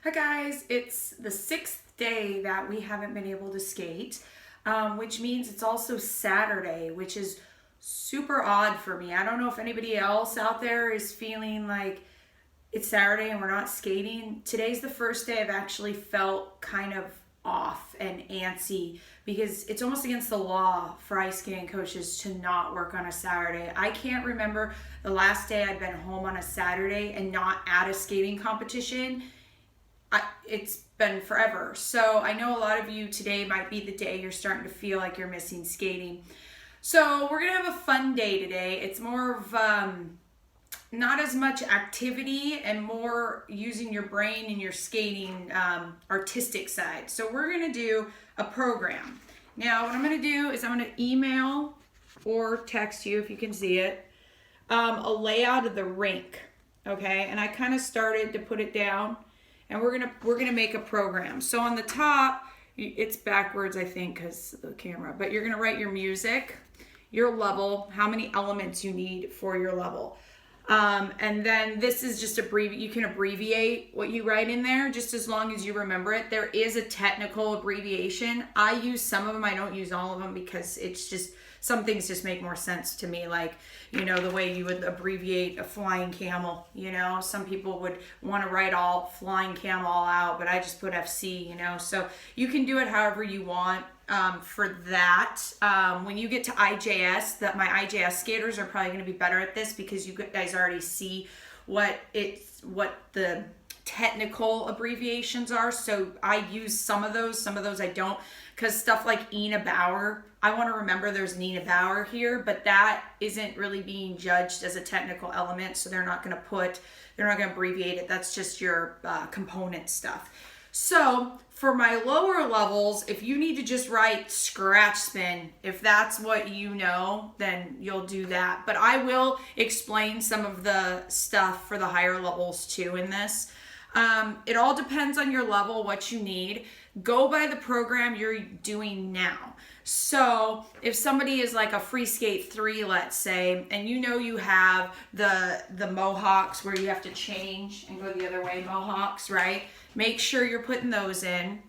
Hi guys, it's the 6th day that we haven't been able to skate, which means it's also Saturday, which is super odd for me. I don't know if anybody else out there is feeling like it's Saturday and we're not skating. Today's the first day I've actually felt kind of off and antsy because it's almost against the law for ice skating coaches to not work on a Saturday. I can't remember the last day I've been home on a Saturday and not at a skating competition. It's been forever. So I know a lot of you today might be the day you're starting to feel like you're missing skating. So we're gonna have a fun day today. It's more of not as much activity and more using your brain and your skating artistic side. So we're gonna do a program. Now what I'm gonna do is I'm gonna email or text you if you can see it, a layout of the rink, okay? And I kind of started to put it down. And we're gonna make a program. So on the top, it's backwards, I think, because of the camera. But you're gonna write your music, your level, how many elements you need for your level. And then this is just you can abbreviate what you write in there, just as long as you remember it. There is a technical abbreviation. I use some of them. I don't use all of them because it's just, some things just make more sense to me, like, you know, the way you would abbreviate a flying camel, you know. Some people would want to write all flying camel all out, but I just put FC, you know. So you can do it however you want for that. When you get to IJS, my IJS skaters are probably going to be better at this because you guys already see what the technical abbreviations are. So I use some of those I don't, because stuff like Ina Bauer, I want to remember there's Nina Bauer here, but that isn't really being judged as a technical element, so they're not going to abbreviate it. That's just your component stuff. So for my lower levels, if you need to just write scratch spin, if that's what you know, then you'll do that. But I will explain some of the stuff for the higher levels too in this. It all depends on your level, what you need. Go by the program you're doing now. So if somebody is like a free skate 3, let's say, and you know you have the mohawks where you have to change and go the other way, mohawks, right? Make sure you're putting those in.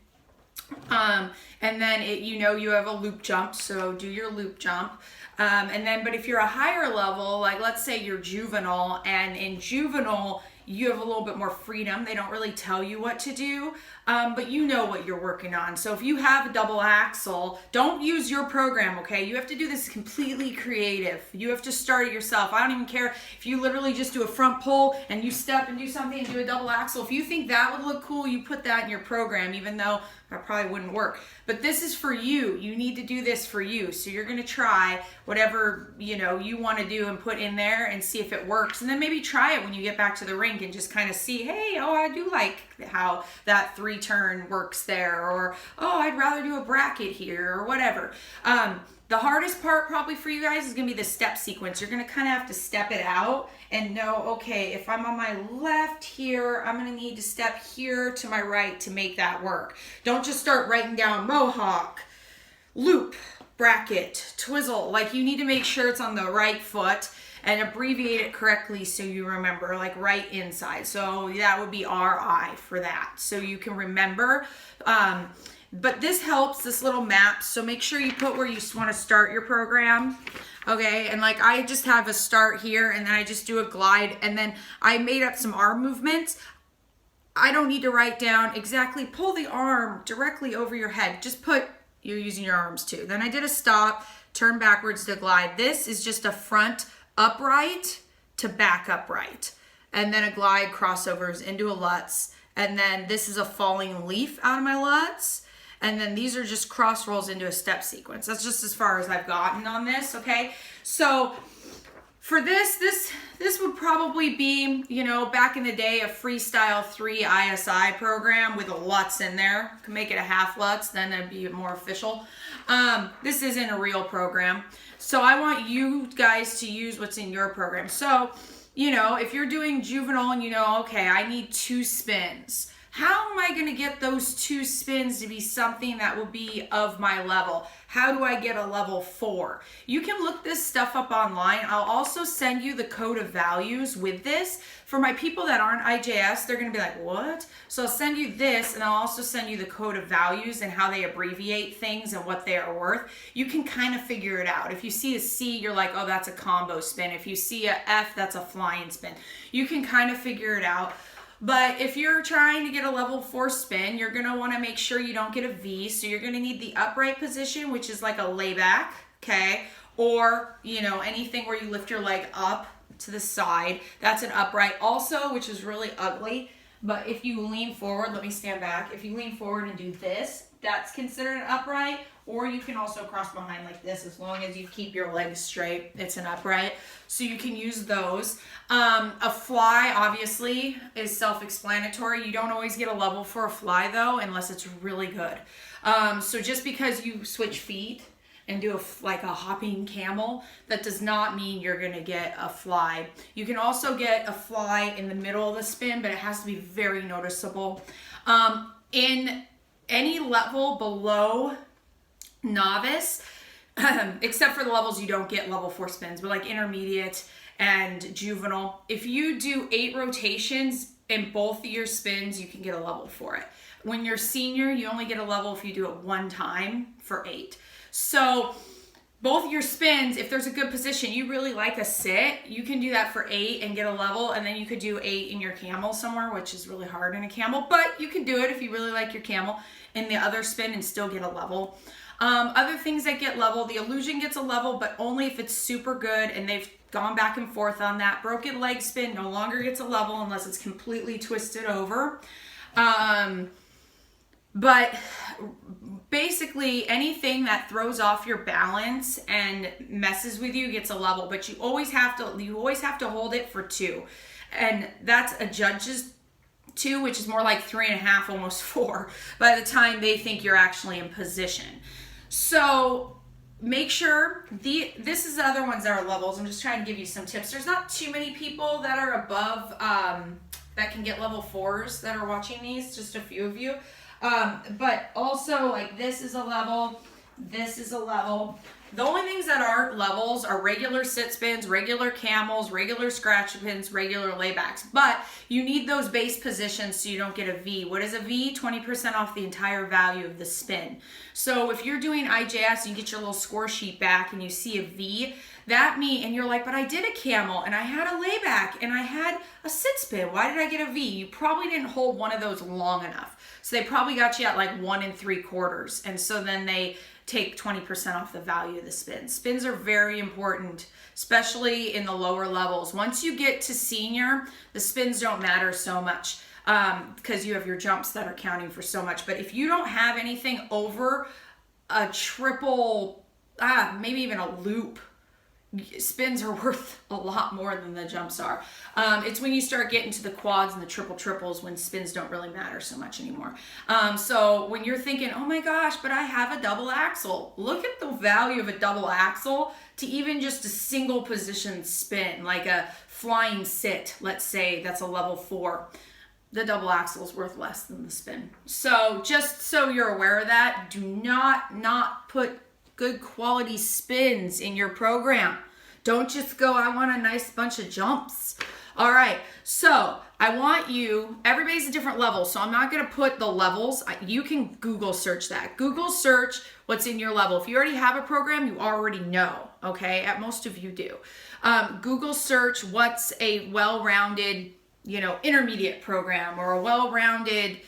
And then you know you have a loop jump, so do your loop jump. But if you're a higher level, like let's say you're juvenile, and in juvenile you have a little bit more freedom. They don't really tell you what to do, but you know what you're working on. So if you have a double axel, don't use your program, okay? You have to do this completely creative. You have to start it yourself. I don't even care if you literally just do a front pull and you step and do something and do a double axel. If you think that would look cool, you put that in your program, even though that probably wouldn't work. But this is for you. You need to do this for you. So you're gonna try whatever you want to do and put in there and see if it works. And then maybe try it when you get back to the rink and just kind of see, hey, I do like how that 3-turn works there, or I'd rather do a bracket here, or whatever. The hardest part probably for you guys is going to be the step sequence. You're going to kind of have to step it out and know, okay, if I'm on my left here, I'm going to need to step here to my right to make that work. Don't just start writing down mohawk, loop, bracket, twizzle. Like, you need to make sure it's on the right foot and abbreviate it correctly so you remember, like right inside. So that would be RI for that, so you can remember. But this helps, this little map, so make sure you put where you want to start your program, okay? And like I just have a start here, and then I just do a glide, and then I made up some arm movements. I don't need to write down exactly, pull the arm directly over your head. Just put, you're using your arms too. Then I did a stop, turn backwards to glide. This is just a front upright to back upright. And then a glide crossovers into a Lutz. And then this is a falling leaf out of my Lutz. And then these are just cross rolls into a step sequence. That's just as far as I've gotten on this, okay? So for this would probably be, back in the day, a freestyle 3 ISI program with a Lutz in there. Can make it a half Lutz, then it'd be more official. This isn't a real program. So I want you guys to use what's in your program. So, if you're doing juvenile and okay, I need 2 spins. How am I going to get those 2 spins to be something that will be of my level? How do I get a level 4? You can look this stuff up online. I'll also send you the code of values with this. For my people that aren't IJS, they're going to be like, what? So I'll send you this, and I'll also send you the code of values and how they abbreviate things and what they are worth. You can kind of figure it out. If you see a C, you're like, oh, that's a combo spin. If you see a F, that's a flying spin. You can kind of figure it out. But if you're trying to get a level 4 spin, you're going to want to make sure you don't get a V. So you're going to need the upright position, which is like a layback, okay? Or, you know, anything where you lift your leg up to the side. That's an upright also, which is really ugly. But if you lean forward, let me stand back. If you lean forward and do this, that's considered an upright. Or you can also cross behind like this. As long as you keep your legs straight, it's an upright. So you can use those. A fly, obviously, is self-explanatory. You don't always get a level for a fly, though, unless it's really good. So just because you switch feet and do like a hopping camel, that does not mean you're gonna get a fly. You can also get a fly in the middle of the spin, but it has to be very noticeable. In any level below novice, except for the levels you don't get level 4 spins, but like intermediate and juvenile, if you do 8 rotations in both of your spins, you can get a level for it. When you're senior, you only get a level if you do it 1 time for 8. So both your spins, if there's a good position, you really like a sit, you can do that for 8 and get a level, and then you could do 8 in your camel somewhere, which is really hard in a camel, but you can do it if you really like your camel in the other spin and still get a level. Other things that get level, the illusion gets a level, but only if it's super good and they've gone back and forth on that. Broken leg spin no longer gets a level unless it's completely twisted over. But basically anything that throws off your balance and messes with you gets a level, but you always have to hold it for 2. And that's a judge's 2, which is more like 3.5, almost 4, by the time they think you're actually in position. So make sure, this is the other ones that are levels. I'm just trying to give you some tips. There's not too many people that are above, that can get level 4s that are watching these, just a few of you. But also, like, this is a level, this is a level. The only things that aren't levels are regular sit spins, regular camels, regular scratch spins, regular laybacks. But you need those base positions so you don't get a V. What is a V? 20% off the entire value of the spin. So if you're doing IJS and you get your little score sheet back and you see a V, that means, and you're like, but I did a camel and I had a layback and I had a sit spin. Why did I get a V? You probably didn't hold one of those long enough. So they probably got you at like 1 3/4. And so then they take 20% off the value of the spins. Spins are very important, especially in the lower levels. Once you get to senior, the spins don't matter so much because you have your jumps that are counting for so much. But if you don't have anything over a triple, maybe even a loop, spins are worth a lot more than the jumps are. It's when you start getting to the quads and the triples when spins don't really matter so much anymore. So when you're thinking, oh my gosh, but I have a double axle, look at the value of a double axle to even just a single position spin, like a flying sit, let's say that's a level 4. The double axle is worth less than the spin. So just so you're aware of that, do not put good quality spins in your program. Don't just go, I want a nice bunch of jumps. All right, so I want you, everybody's a different level, so I'm not gonna put the levels. You can Google search that. Google search what's in your level. If you already have a program, you already know, okay? At most of you do. Google search what's a well-rounded, intermediate program or a well-rounded,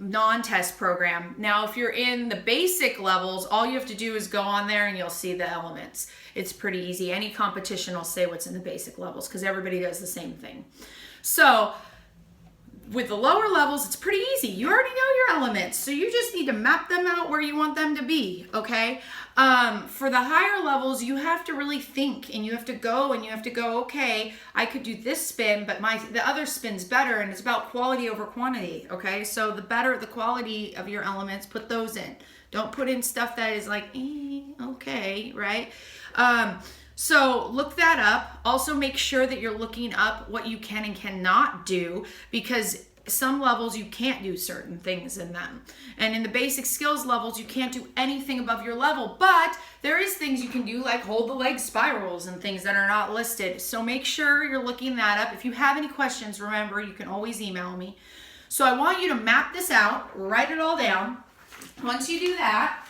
non-test program. Now, if you're in the basic levels, all you have to do is go on there and you'll see the elements. It's pretty easy. Any competition will say what's in the basic levels because everybody does the same thing. So with the lower levels, it's pretty easy. You already know your elements, so you just need to map them out where you want them to be, okay? For the higher levels, you have to really think, and you have to go, okay, I could do this spin, but the other spin's better, and it's about quality over quantity, okay? So the better the quality of your elements, put those in. Don't put in stuff that is like, okay, right? So look that up. Also make sure that you're looking up what you can and cannot do, because some levels you can't do certain things in them. And in the basic skills levels, you can't do anything above your level, but there is things you can do like hold the leg spirals and things that are not listed. So make sure you're looking that up. If you have any questions, remember, you can always email me. So I want you to map this out, write it all down. Once you do that,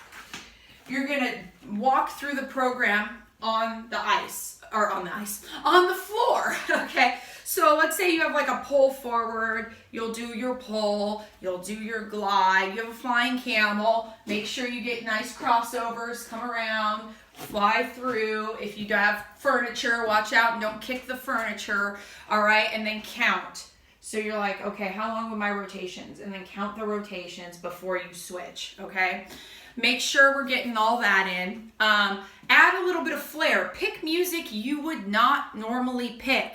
you're gonna walk through the program on the ice, or on the floor, okay? So let's say you have like a pull forward, you'll do your pull, you'll do your glide, you have a flying camel, make sure you get nice crossovers, come around, fly through. If you have furniture, watch out and don't kick the furniture, all right? And then count. So you're like, okay, how long were my rotations? And then count the rotations before you switch, okay? Make sure we're getting all that in. Add a little bit of flair. Pick music you would not normally pick,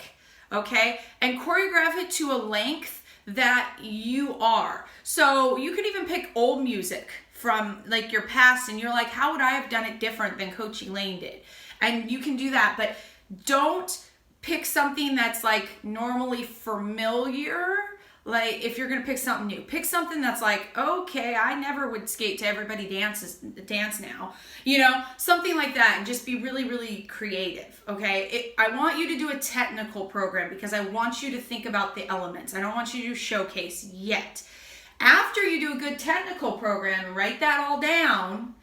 okay? And choreograph it to a length that you are. So you could even pick old music from like your past and you're like, how would I have done it different than Coach Elaine did? And you can do that, but don't pick something that's like normally familiar. Like if you're gonna pick something new, pick something that's like, okay, I never would skate to Everybody Dance Now, you know, something like that, and just be really, really creative, okay? I want you to do a technical program because I want you to think about the elements. I don't want you to do showcase yet. After you do a good technical program and write that all down,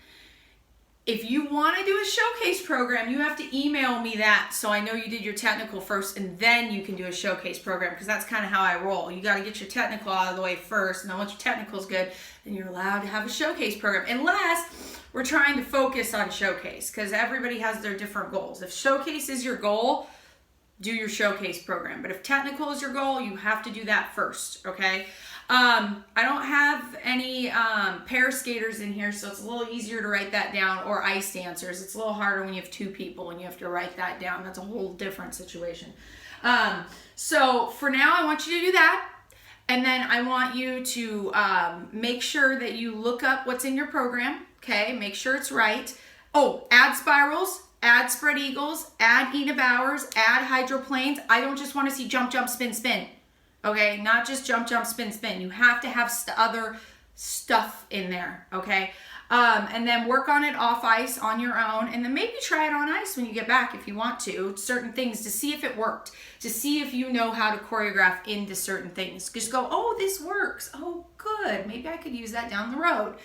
if you want to do a showcase program, you have to email me that so I know you did your technical first and then you can do a showcase program, because that's kind of how I roll. You got to get your technical out of the way first, and then once your technical is good, then you're allowed to have a showcase program. Unless we're trying to focus on showcase, because everybody has their different goals. If showcase is your goal, do your showcase program. But if technical is your goal, you have to do that first, okay? I don't have any pair skaters in here, so it's a little easier to write that down, or ice dancers. It's a little harder when you have two people and you have to write that down. That's a whole different situation. So for now, I want you to do that. And then I want you to make sure that you look up what's in your program, okay? Make sure it's right. Oh, add spirals, add spread eagles, add Ina Bowers, add hydroplanes. I don't just want to see jump, jump, spin, spin. Okay, not just jump, jump, spin, spin. You have to have other stuff in there, okay? And then work on it off ice on your own, and then maybe try it on ice when you get back if you want to, certain things, to see if it worked, to see if you know how to choreograph into certain things. Just go, oh, this works. Oh, good. Maybe I could use that down the road.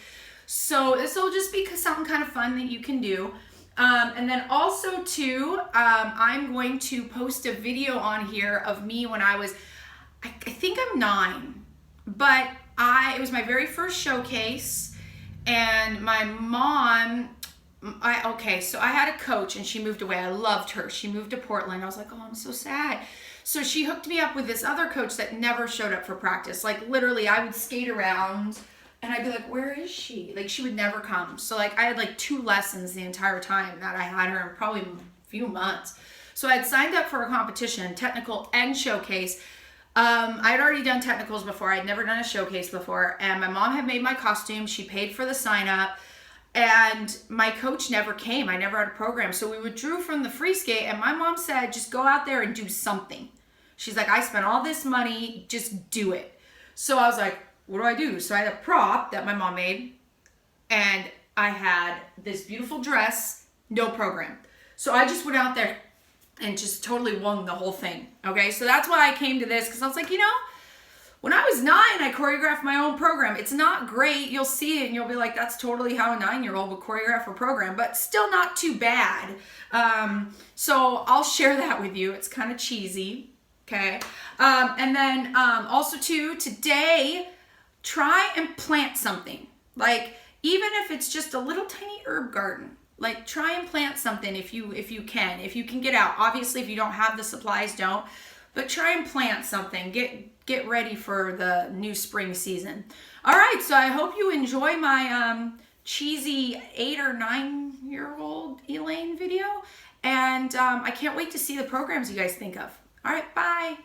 So this will just be something kind of fun that you can do. And then also too, I'm going to post a video on here of me when I was, I think I'm 9, but it was my very first showcase, and my mom, so I had a coach and she moved away. I loved her. She moved to Portland. I was like, oh, I'm so sad. So she hooked me up with this other coach that never showed up for practice. Like literally I would skate around and I'd be like, where is she? Like she would never come. So like I had like 2 lessons the entire time that I had her, in probably a few months. So I had signed up for a competition, technical and showcase. I had already done technicals before. I'd never done a showcase before, and my mom had made my costume. She paid for the sign up, and my coach never came. I never had a program. So we withdrew from the free skate, and my mom said, just go out there and do something. She's like, I spent all this money, just do it. So I was like, what do I do? So I had a prop that my mom made, and I had this beautiful dress, no program. So I just went out there and just totally won the whole thing, okay? So that's why I came to this, because I was like, you know, when I was 9, I choreographed my own program. It's not great. You'll see it, and you'll be like, that's totally how a 9-year-old would choreograph a program, but still not too bad. So I'll share that with you. It's kind of cheesy, okay? And then also, too, today, try and plant something. Like, even if it's just a little tiny herb garden, like try and plant something if you can. If you can get out. Obviously, if you don't have the supplies, don't. But try and plant something. Get ready for the new spring season. All right, so I hope you enjoy my cheesy 8 or 9-year-old Elaine video. And I can't wait to see the programs you guys think of. All right, bye.